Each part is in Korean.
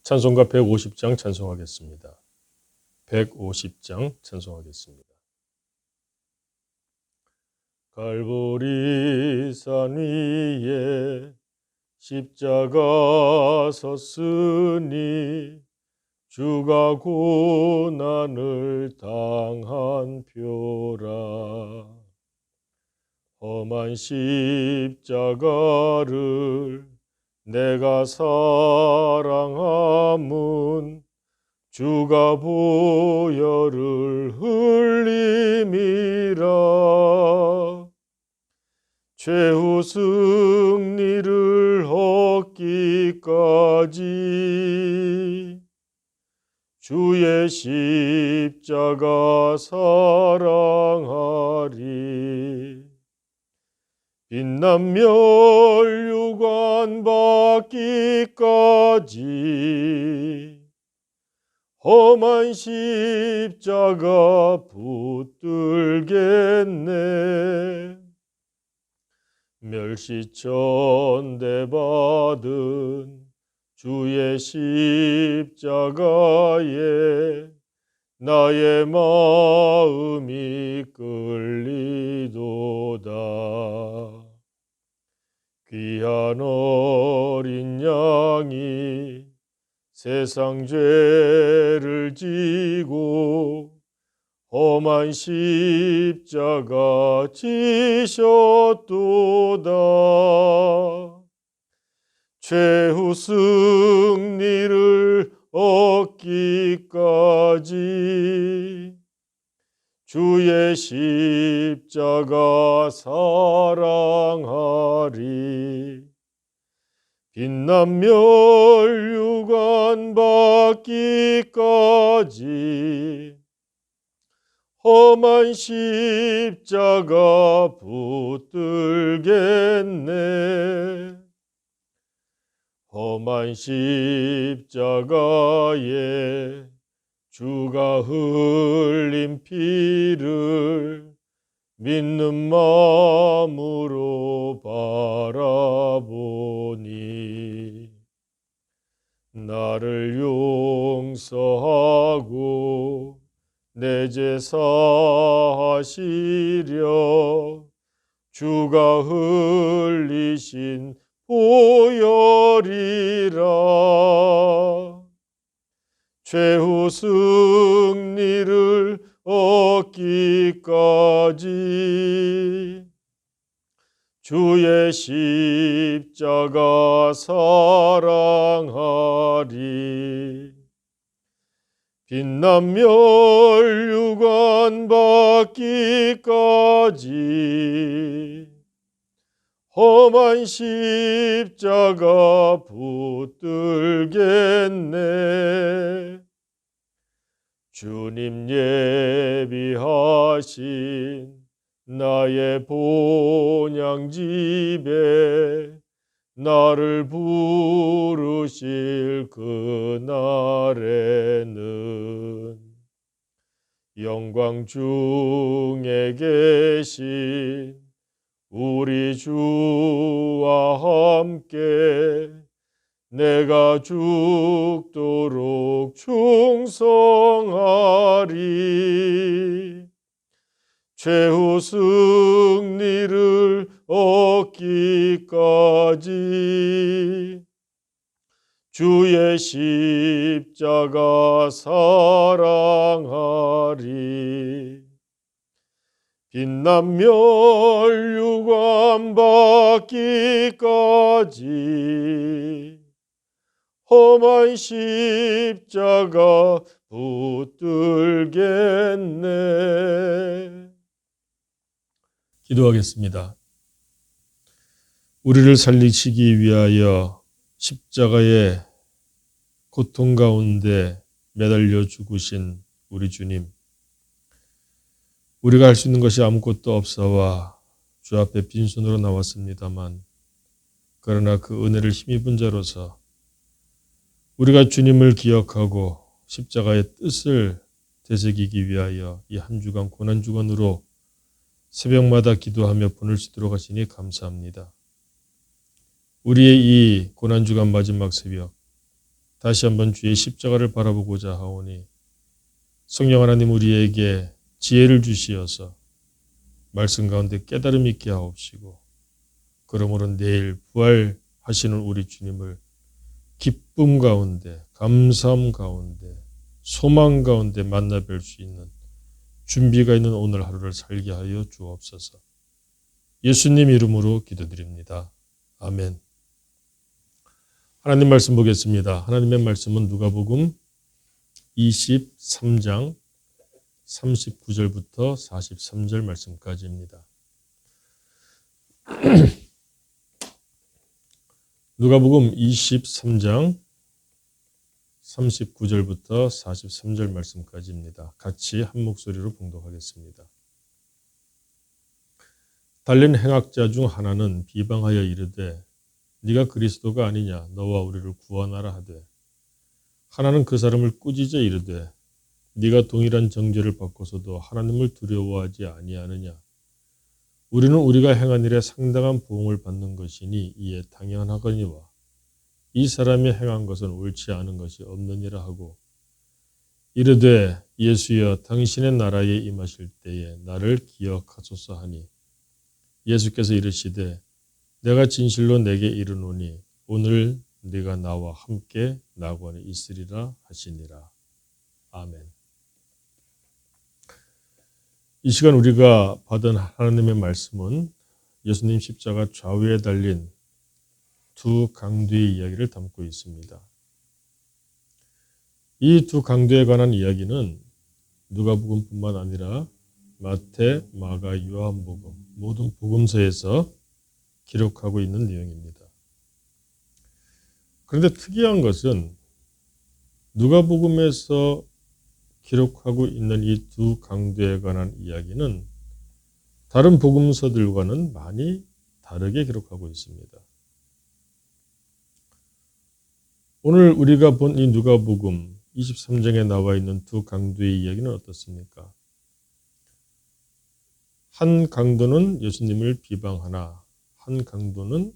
찬송가 150장 찬송하겠습니다. 150장 찬송하겠습니다. 갈보리 산 위에 십자가 섰으니 주가 고난을 당한 표라. 험한 십자가를 내가 사랑함은 주가 보혈을 흘림이라. 최후 승리를 얻기까지 주의 십자가 사랑하리. 빛난 멸류관 받기까지 험한 십자가 붙들겠네. 멸시천대 받은 주의 십자가에 나의 마음이 끌리도다. 귀한 어린 양이 세상 죄를 지고 험한 십자가 지셨도다. 최후 승리를 얻기까지 주의 십자가 사랑하리. 빛난 멸류관 받기까지 험한 십자가 붙들겠네. 험한 십자가에 주가 흘린 피를 믿는 마음으로 바라보니 나를 용서하고 내 죄 사하시려 주가 흘리신 보혈이라. 최후 승리를 얻기까지 주의 십자가 사랑하리. 빛난 멸류관 받기까지 험한 십자가 붙들겠네. 주님 예비하신 나의 본향집에 나를 부르실 그날에는 영광 중에 계신 우리 주와 함께 내가 죽도록 충성하리. 최후 승리를 얻기까지 주의 십자가 사랑하리. 빛난 멸류관 받기까지 험한 십자가 붙들겠네. 기도하겠습니다. 우리를 살리시기 위하여 십자가의 고통 가운데 매달려 죽으신 우리 주님, 우리가 할 수 있는 것이 아무것도 없사와 주 앞에 빈손으로 나왔습니다만, 그러나 그 은혜를 힘입은 자로서 우리가 주님을 기억하고 십자가의 뜻을 되새기기 위하여 이 한 주간 고난주간으로 새벽마다 기도하며 보낼 수 있도록 하시니 감사합니다. 우리의 이 고난주간 마지막 새벽, 다시 한번 주의 십자가를 바라보고자 하오니 성령 하나님 우리에게 지혜를 주시어서 말씀 가운데 깨달음 있게 하옵시고 그러므로 내일 부활하시는 우리 주님을 기쁨 가운데 감사함 가운데 소망 가운데 만나 뵐 수 있는 준비가 있는 오늘 하루를 살게 하여 주옵소서. 예수님 이름으로 기도드립니다. 아멘. 하나님 말씀 보겠습니다. 하나님의 말씀은 누가복음 23장 39절부터 43절 말씀까지입니다. 누가복음 23장 39절부터 43절 말씀까지입니다. 같이 한 목소리로 봉독하겠습니다. 달린 행악자 중 하나는 비방하여 이르되 네가 그리스도가 아니냐 너와 우리를 구원하라 하되 하나는 그 사람을 꾸짖어 이르되 네가 동일한 정죄를 받고서도 하나님을 두려워하지 아니하느냐 우리는 우리가 행한 일에 상당한 보응을 받는 것이니 이에 당연하거니와 이 사람이 행한 것은 옳지 않은 것이 없느니라 하고 이르되 예수여 당신의 나라에 임하실 때에 나를 기억하소서 하니 예수께서 이르시되 내가 진실로 내게 이르노니 오늘 네가 나와 함께 낙원에 있으리라 하시니라. 아멘. 이 시간 우리가 받은 하나님의 말씀은 예수님 십자가 좌우에 달린 두 강도의 이야기를 담고 있습니다. 이 두 강도에 관한 이야기는 누가복음뿐만 아니라 마태, 마가, 요한복음 모든 복음서에서 기록하고 있는 내용입니다. 그런데 특이한 것은 누가복음에서 기록하고 있는 이 두 강도에 관한 이야기는 다른 복음서들과는 많이 다르게 기록하고 있습니다. 오늘 우리가 본 이 누가복음 23장에 나와 있는 두 강도의 이야기는 어떻습니까? 한 강도는 예수님을 비방하나 한 강도는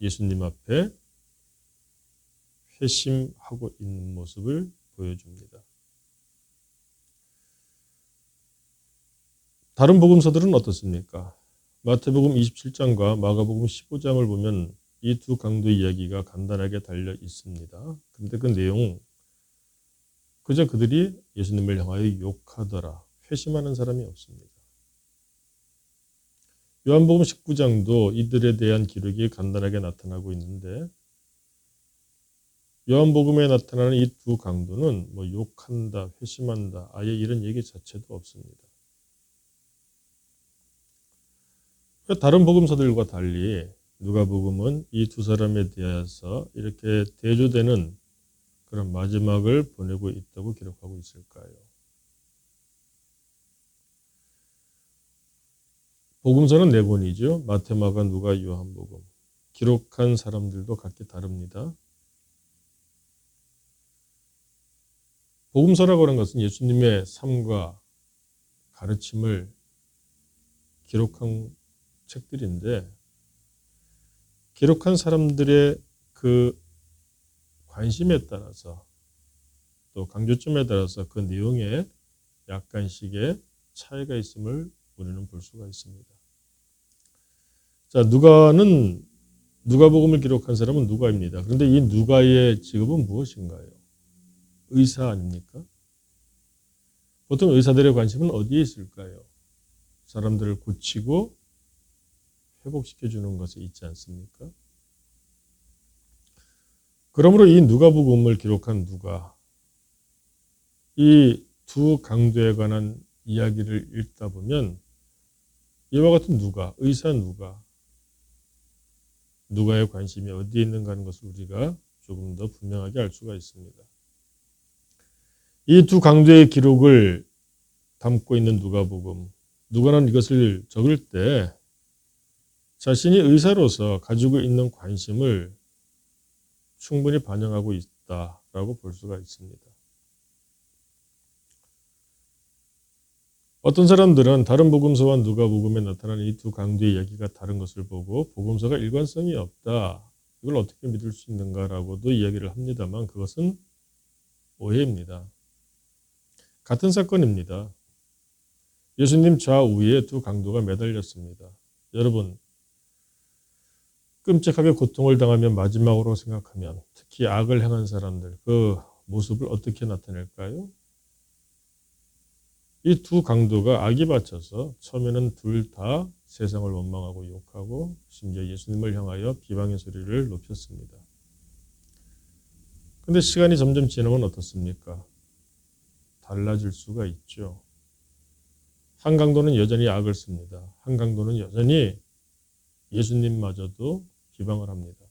예수님 앞에 회심하고 있는 모습을 보여줍니다. 다른 복음서들은 어떻습니까? 마태복음 27장과 마가복음 15장을 보면 이 두 강도 이야기가 간단하게 달려 있습니다. 그런데 그 내용 그저 그들이 예수님을 향하여 욕하더라. 회심하는 사람이 없습니다. 요한복음 19장도 이들에 대한 기록이 간단하게 나타나고 있는데 요한복음에 나타나는 이 두 강도는 뭐 욕한다, 회심한다, 아예 이런 얘기 자체도 없습니다. 다른 복음서들과 달리 누가복음은 이 두 사람에 대해서 이렇게 대조되는 그런 마지막을 보내고 있다고 기록하고 있을까요? 복음서는 네 권이죠. 마태, 마가, 누가, 요한복음. 기록한 사람들도 각기 다릅니다. 복음서라고 하는 것은 예수님의 삶과 가르침을 기록한 책들인데 기록한 사람들의 그 관심에 따라서 또 강조점에 따라서 그 내용에 약간씩의 차이가 있음을 우리는 볼 수가 있습니다. 자, 누가복음을 기록한 사람은 누가입니다. 그런데 이 누가의 직업은 무엇인가요? 의사 아닙니까? 보통 의사들의 관심은 어디에 있을까요? 사람들을 고치고 회복시켜주는 것에 있지 않습니까? 그러므로 이 누가복음을 기록한 누가 이 두 강도에 관한 이야기를 읽다 보면 이와 같은 누가, 의사 누가의 관심이 어디에 있는가 하는 것을 우리가 조금 더 분명하게 알 수가 있습니다. 이 두 강도의 기록을 담고 있는 누가복음, 누가는 이것을 적을 때 자신이 의사로서 가지고 있는 관심을 충분히 반영하고 있다라고 볼 수가 있습니다. 어떤 사람들은 다른 복음서와 누가복음에 나타나는 이 두 강도의 이야기가 다른 것을 보고 복음서가 일관성이 없다. 이걸 어떻게 믿을 수 있는가라고도 이야기를 합니다만 그것은 오해입니다. 같은 사건입니다. 예수님 좌우에 두 강도가 매달렸습니다. 여러분, 끔찍하게 고통을 당하며 마지막으로 생각하면 특히 악을 행한 사람들 그 모습을 어떻게 나타낼까요? 이 두 강도가 악이 받쳐서 처음에는 둘 다 세상을 원망하고 욕하고 심지어 예수님을 향하여 비방의 소리를 높였습니다. 근데 시간이 점점 지나면 어떻습니까? 달라질 수가 있죠. 한 강도는 여전히 악을 씁니다. 한 강도는 여전히 예수님마저도 비방을 합니다.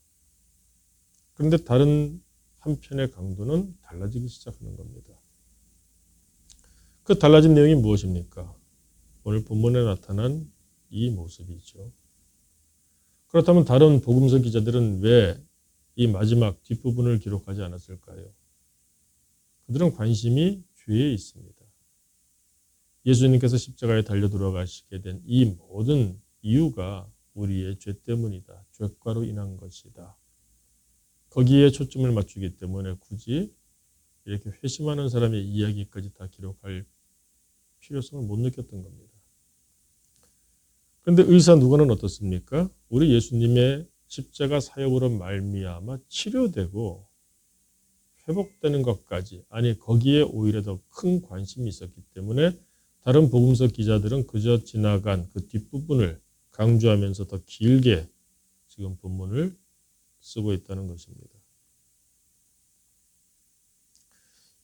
그런데 다른 한편의 강도는 달라지기 시작하는 겁니다. 그 달라진 내용이 무엇입니까? 오늘 본문에 나타난 이 모습이죠. 그렇다면 다른 복음서 기자들은 왜 이 마지막 뒷부분을 기록하지 않았을까요? 그들은 관심이 죄에 있습니다. 예수님께서 십자가에 달려 돌아가시게 된 이 모든 이유가 우리의 죄 때문이다. 죄과로 인한 것이다. 거기에 초점을 맞추기 때문에 굳이 이렇게 회심하는 사람의 이야기까지 다 기록할 필요성을 못 느꼈던 겁니다. 그런데 의사 누가는 어떻습니까? 우리 예수님의 십자가 사역으로 말미암아 치료되고 회복되는 것까지, 아니 거기에 오히려 더 큰 관심이 있었기 때문에 다른 복음서 기자들은 그저 지나간 그 뒷부분을 강조하면서 더 길게 지금 본문을 쓰고 있다는 것입니다.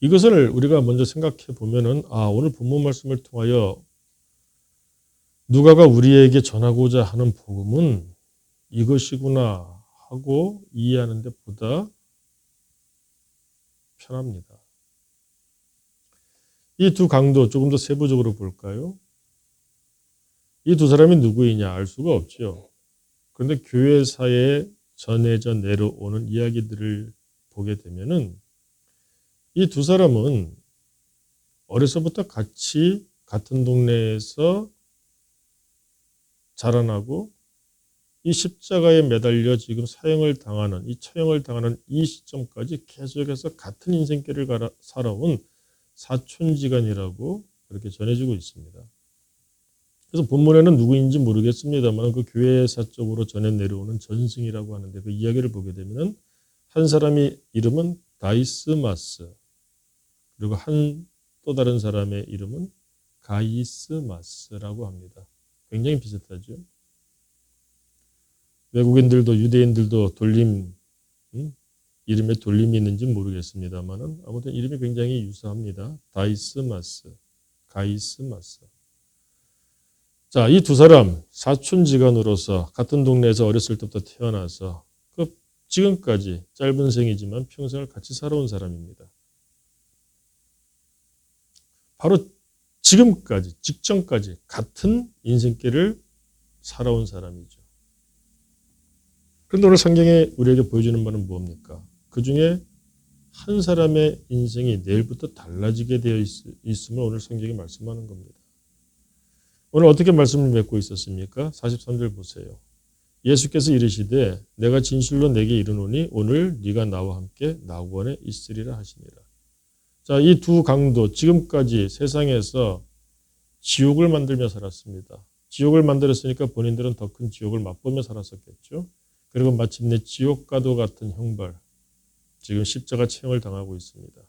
이것을 우리가 먼저 생각해 보면은 오늘 본문 말씀을 통하여 누가가 우리에게 전하고자 하는 복음은 이것이구나 하고 이해하는 데 보다 편합니다. 이 두 강도 조금 더 세부적으로 볼까요? 이 두 사람이 누구이냐 알 수가 없죠. 그런데 교회사에 전해져 내려오는 이야기들을 보게 되면은 이 두 사람은 어려서부터 같이 같은 동네에서 자라나고 이 십자가에 매달려 지금 사형을 당하는 이 처형을 당하는 이 시점까지 계속해서 같은 인생길을 살아온 사촌지간이라고 그렇게 전해지고 있습니다. 그래서 본문에는 누구인지 모르겠습니다만 그 교회사 쪽으로 전해 내려오는 전승이라고 하는데 그 이야기를 보게 되면 한 사람의 이름은 다이스마스 그리고 또 다른 사람의 이름은 가이스마스라고 합니다. 굉장히 비슷하죠. 외국인들도 유대인들도 이름에 돌림이 있는지 모르겠습니다만 아무튼 이름이 굉장히 유사합니다. 다이스마스, 가이스마스. 자, 이 두 사람 사촌지간으로서 같은 동네에서 어렸을 때부터 태어나서 지금까지 짧은 생이지만 평생을 같이 살아온 사람입니다. 바로 지금까지, 직전까지 같은 인생길을 살아온 사람이죠. 그런데 오늘 성경에 우리에게 보여주는 바는 뭡니까? 그 중에 한 사람의 인생이 내일부터 달라지게 되어 있음을 오늘 성경이 말씀하는 겁니다. 오늘 어떻게 말씀을 맺고 있었습니까? 43절 보세요. 예수께서 이르시되 내가 진실로 내게 이르노니 오늘 네가 나와 함께 낙원에 있으리라 하시니라. 자, 이 두 강도 지금까지 세상에서 지옥을 만들며 살았습니다. 지옥을 만들었으니까 본인들은 더 큰 지옥을 맛보며 살았었겠죠. 그리고 마침내 지옥과도 같은 형벌, 지금 십자가 체형을 당하고 있습니다.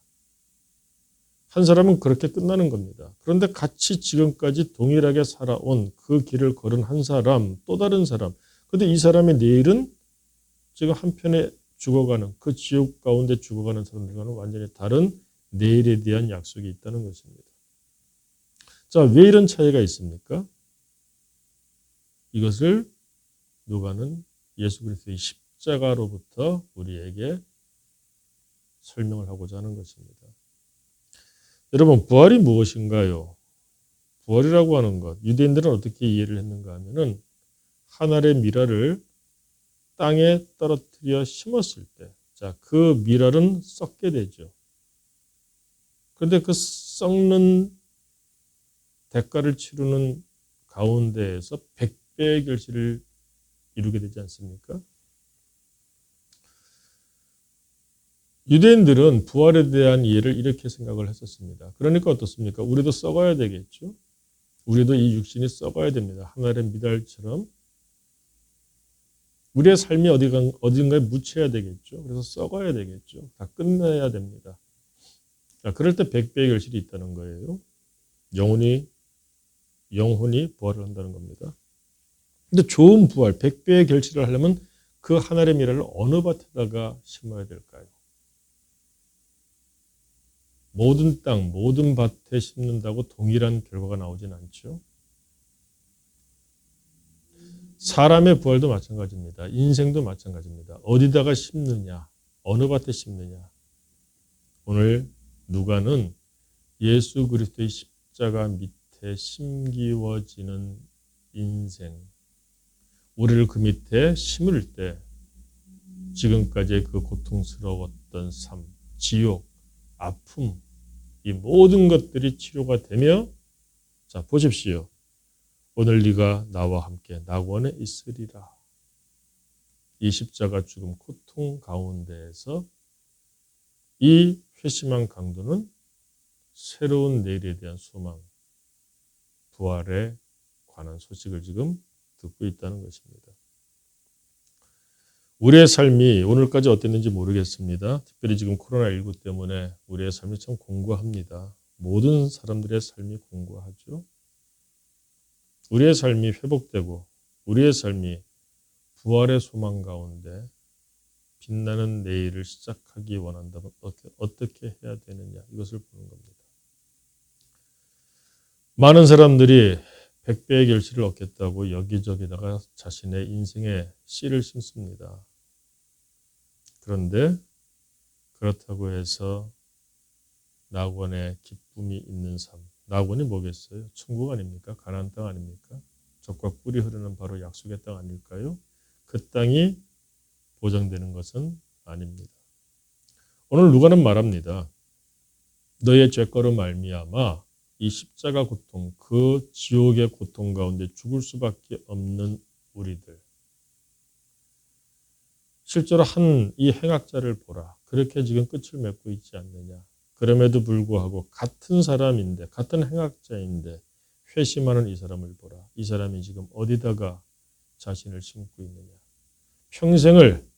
한 사람은 그렇게 끝나는 겁니다. 그런데 같이 지금까지 동일하게 살아온 그 길을 걸은 한 사람, 또 다른 사람. 그런데 이 사람의 내일은 지금 한편에 죽어가는 그 지옥 가운데 죽어가는 사람들과는 완전히 다른 내일에 대한 약속이 있다는 것입니다. 자, 왜 이런 차이가 있습니까? 이것을 누가는 예수 그리스도의 십자가로부터 우리에게 설명을 하고자 하는 것입니다. 여러분, 부활이 무엇인가요? 부활이라고 하는 것, 유대인들은 어떻게 이해를 했는가 하면은 한 알의 미랄을 땅에 떨어뜨려 심었을 때, 자, 그 미랄은 썩게 되죠. 그런데 그 썩는 대가를 치르는 가운데에서 100배의 결실을 이루게 되지 않습니까? 유대인들은 부활에 대한 이해를 이렇게 생각을 했었습니다. 그러니까 어떻습니까? 우리도 썩어야 되겠죠. 우리도 이 육신이 썩어야 됩니다. 하늘의 미달처럼 우리의 삶이 어딘가에 묻혀야 되겠죠. 그래서 썩어야 되겠죠. 다 끝내야 됩니다. 자, 그럴 때 백배의 결실이 있다는 거예요. 영혼이 부활을 한다는 겁니다. 근데 좋은 부활, 백배의 결실을 하려면 그 하늘의 미랄을 어느 밭에다가 심어야 될까요? 모든 땅, 모든 밭에 심는다고 동일한 결과가 나오진 않죠. 사람의 부활도 마찬가지입니다. 인생도 마찬가지입니다. 어디다가 심느냐, 어느 밭에 심느냐. 오늘 누가는 예수 그리스도의 십자가 밑에 심기워지는 인생, 우리를 그 밑에 심을 때 지금까지의 그 고통스러웠던 삶, 지옥, 아픔, 이 모든 것들이 치료가 되며, 자, 보십시오. 오늘 네가 나와 함께 낙원에 있으리라. 이 십자가 죽음 고통 가운데에서 이 회심한 강도는 새로운 내일에 대한 소망, 부활에 관한 소식을 지금 듣고 있다는 것입니다. 우리의 삶이 오늘까지 어땠는지 모르겠습니다. 특별히 지금 코로나19 때문에 우리의 삶이 참 공고합니다. 모든 사람들의 삶이 공고하죠. 우리의 삶이 회복되고 우리의 삶이 부활의 소망 가운데 빛나는 내일을 시작하기 원한다면 어떻게 해야 되느냐, 이것을 보는 겁니다. 많은 사람들이 백배의 결실을 얻겠다고 여기저기다가 자신의 인생의 씨를 심습니다. 그런데 그렇다고 해서 낙원에 기쁨이 있는 삶, 낙원이 뭐겠어요? 천국 아닙니까? 가나안 땅 아닙니까? 젖과 꿀이 흐르는 바로 약속의 땅 아닐까요? 그 땅이 보장되는 것은 아닙니다. 오늘 누가는 말합니다. 너의 죄거로 말미암아 이 십자가 고통, 그 지옥의 고통 가운데 죽을 수밖에 없는 우리들. 실제로 한 이 행악자를 보라. 그렇게 지금 끝을 맺고 있지 않느냐. 그럼에도 불구하고 같은 사람인데, 같은 행악자인데 회심하는 이 사람을 보라. 이 사람이 지금 어디다가 자신을 심고 있느냐. 평생을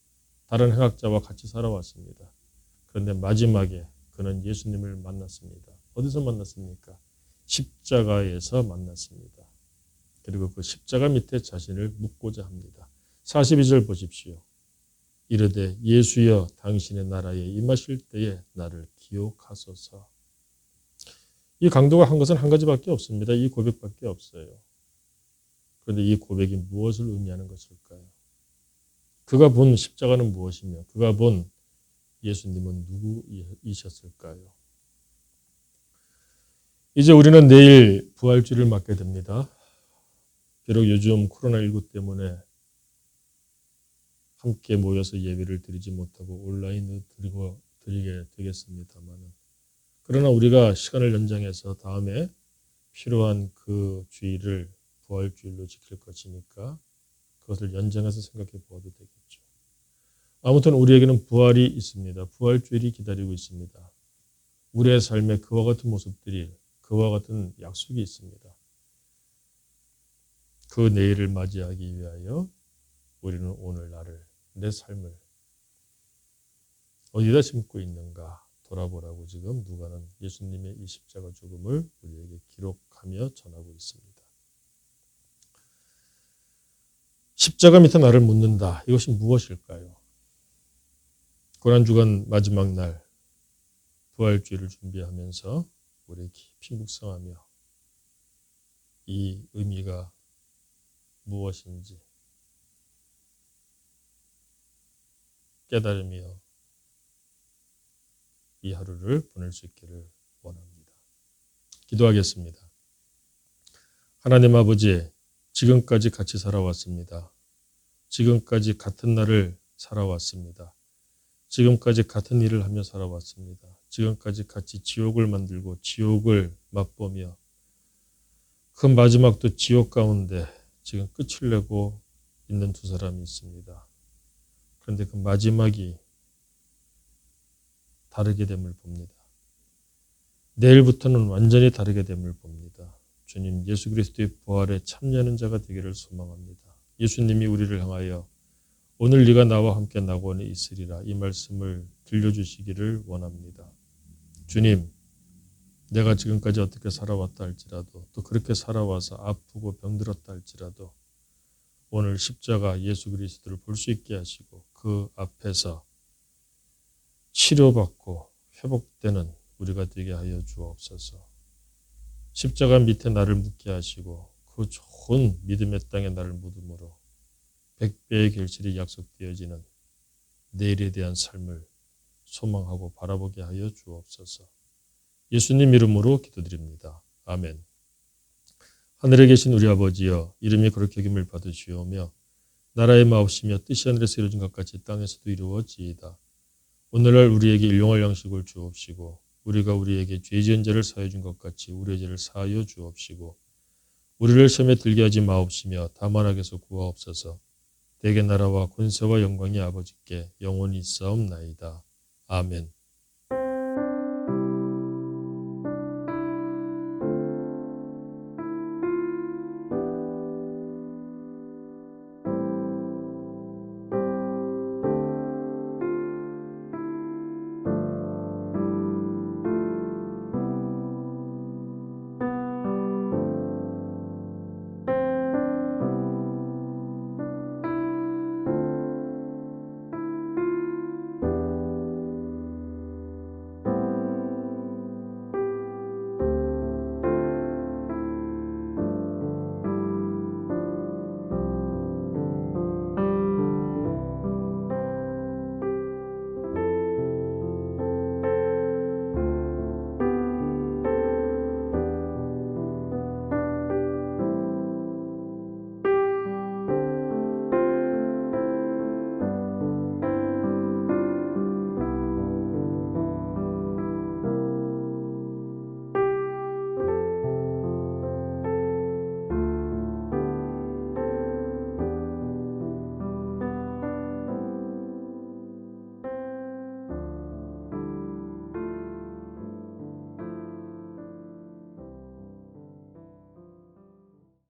다른 행악자와 같이 살아왔습니다. 그런데 마지막에 그는 예수님을 만났습니다. 어디서 만났습니까? 십자가에서 만났습니다. 그리고 그 십자가 밑에 자신을 묻고자 합니다. 42절 보십시오. 이르되 예수여 당신의 나라에 임하실 때에 나를 기억하소서. 이 강도가 한 것은 한 가지밖에 없습니다. 이 고백밖에 없어요. 그런데 이 고백이 무엇을 의미하는 것일까요? 그가 본 십자가는 무엇이며 그가 본 예수님은 누구이셨을까요? 이제 우리는 내일 부활주일을 맞게 됩니다. 비록 요즘 코로나19 때문에 함께 모여서 예배를 드리지 못하고 온라인으로 드리게 되겠습니다만, 그러나 우리가 시간을 연장해서 다음에 필요한 그 주일을 부활주일로 지킬 것이니까 그것을 연장해서 생각해 보아도 되겠죠. 아무튼 우리에게는 부활이 있습니다. 부활주일이 기다리고 있습니다. 우리의 삶에 그와 같은 모습들이, 그와 같은 약속이 있습니다. 그 내일을 맞이하기 위하여 우리는 오늘날을, 내 삶을 어디다 심고 있는가 돌아보라고 지금 누가는 예수님의 이 십자가 죽음을 우리에게 기록하며 전하고 있습니다. 십자가 밑에 나를 묻는다. 이것이 무엇일까요? 고난주간 마지막 날 부활주일을 준비하면서 우리 깊이 묵상하며 이 의미가 무엇인지 깨달으며 이 하루를 보낼 수 있기를 원합니다. 기도하겠습니다. 하나님 아버지, 지금까지 같이 살아왔습니다. 지금까지 같은 날을 살아왔습니다. 지금까지 같은 일을 하며 살아왔습니다. 지금까지 같이 지옥을 만들고 지옥을 맛보며 그 마지막도 지옥 가운데 지금 끝을 내고 있는 두 사람이 있습니다. 그런데 그 마지막이 다르게 됨을 봅니다. 내일부터는 완전히 다르게 됨을 봅니다. 주님, 예수 그리스도의 부활에 참여하는 자가 되기를 소망합니다. 예수님이 우리를 향하여 오늘 네가 나와 함께 낙원에 있으리라 이 말씀을 들려주시기를 원합니다. 주님, 내가 지금까지 어떻게 살아왔다 할지라도 또 그렇게 살아와서 아프고 병들었다 할지라도 오늘 십자가 예수 그리스도를 볼 수 있게 하시고 그 앞에서 치료받고 회복되는 우리가 되게 하여 주옵소서. 십자가 밑에 나를 묻게 하시고 그 좋은 믿음의 땅에 나를 묻음으로 100배의 결실이 약속되어지는 내일에 대한 삶을 소망하고 바라보게 하여 주옵소서. 예수님 이름으로 기도드립니다. 아멘. 하늘에 계신 우리 아버지여, 이름이 거룩히 여김을 받으시오며 나라의 마옵시며 뜻이 하늘에서 이루어진 것 같이 땅에서도 이루어지이다. 오늘날 우리에게 일용할 양식을 주옵시고 우리가 우리에게 죄 지은 자를 사하여 준 것 같이 우리의 죄를 사하여 주옵시고 우리를 시험에 들게 하지 마옵시며 다만 악에서 구하옵소서. 대개 나라와 권세와 영광이 아버지께 영원히 있사옵나이다. 아멘.